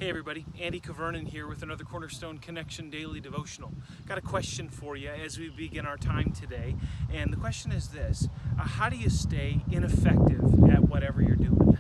Hey everybody, Andy Kvernen here with another Cornerstone Connection Daily Devotional. Got a question for you as we begin our time today, and the question is this: how do you stay ineffective at whatever you're doing?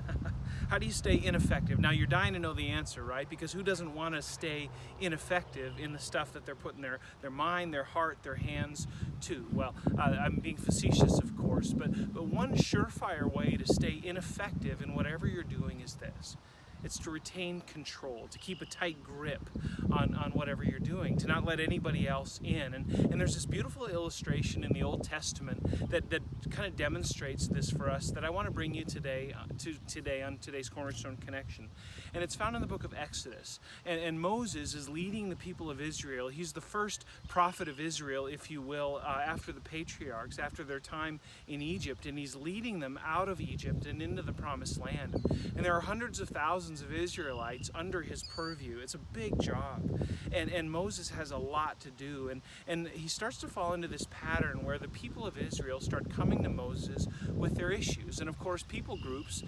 How do you stay ineffective? Now you're dying to know the answer, right? Because who doesn't want to stay ineffective in the stuff that they're putting their mind, their heart, their hands to? Well, I'm being facetious, of course, but one surefire way to stay ineffective in whatever you're doing is this. It's to retain control, to keep a tight grip on whatever you're doing, to not let anybody else in. And there's this beautiful illustration in the Old Testament that kind of demonstrates this for us that I want to bring you today on today's Cornerstone Connection. And it's found in the book of Exodus. And Moses is leading the people of Israel. He's the first prophet of Israel, if you will, after the patriarchs, after their time in Egypt. And he's leading them out of Egypt and into the promised land. And there are hundreds of thousands of Israelites under his purview. It's a big job, and Moses has a lot to do, and he starts to fall into this pattern where the people of Israel start coming to Moses with their issues. And of course, people groups,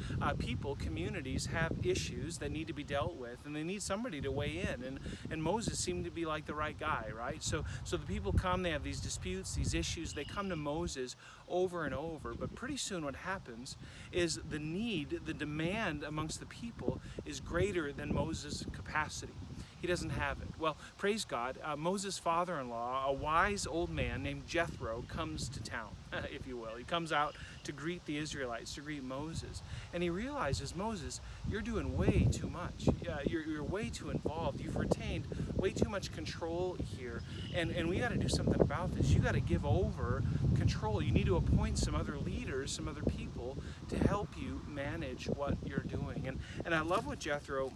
communities have issues that need to be dealt with, and they need somebody to weigh in, and Moses seemed to be like the right guy, right? So the people come, they have these disputes, these issues, they come to Moses over and over, but pretty soon what happens is the demand amongst the people is greater than Moses' capacity. He doesn't have it. Well, praise God, Moses' father-in-law, a wise old man named Jethro, comes to town, if you will. He comes out to greet the Israelites, to greet Moses. And he realizes, Moses, you're doing way too much. You're way too involved. You've retained way too much control here. And we got to do something about this. You got to give over control. You need to appoint some other leaders, some other people to help you manage what you're doing. And I love what Jethro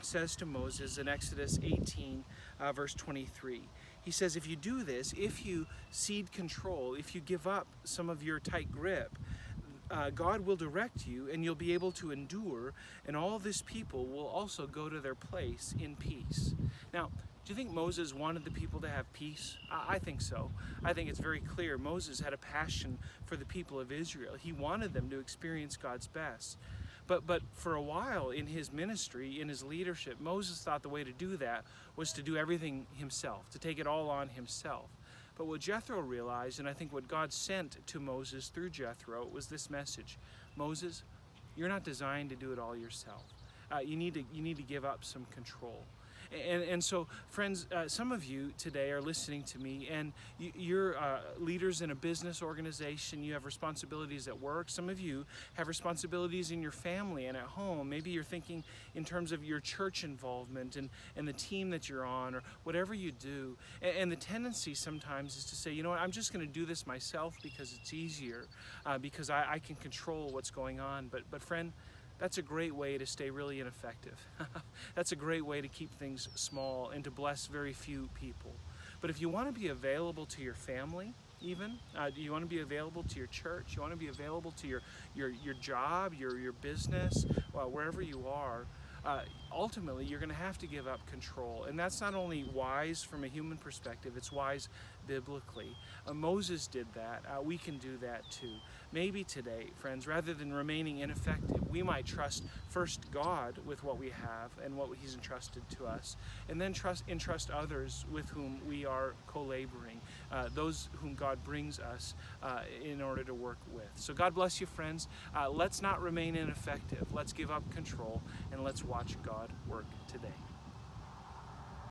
says to Moses in Exodus 18, verse 23. He says, if you do this, if you cede control, if you give up some of your tight grip, God will direct you and you'll be able to endure, and all this people will also go to their place in peace. Now, do you think Moses wanted the people to have peace? I think so. I think it's very clear Moses had a passion for the people of Israel. He wanted them to experience God's best. But for a while in his ministry, in his leadership, Moses thought the way to do that was to do everything himself, to take it all on himself. But what Jethro realized, and I think what God sent to Moses through Jethro, was this message: Moses, you're not designed to do it all yourself. You need to give up some control. And so, friends, some of you today are listening to me, and you're leaders in a business organization. You have responsibilities at work. Some of you have responsibilities in your family and at home. Maybe you're thinking in terms of your church involvement and the team that you're on, or whatever you do. And the tendency sometimes is to say, you know what, I'm just going to do this myself because it's easier, because I can control what's going on. But friend, that's a great way to stay really ineffective. That's a great way to keep things small and to bless very few people. But if you want to be available to your family, even, you want to be available to your church, you want to be available to your job, your business, wherever you are, ultimately you're going to have to give up control. And that's not only wise from a human perspective, it's wise biblically. Moses did that. We can do that too. Maybe today, friends, rather than remaining ineffective, we might trust first God with what we have and what he's entrusted to us, and then entrust others with whom we are co-laboring, those whom God brings us in order to work with. So God bless you, friends. Let's not remain ineffective. Let's give up control, and let's watch God work today.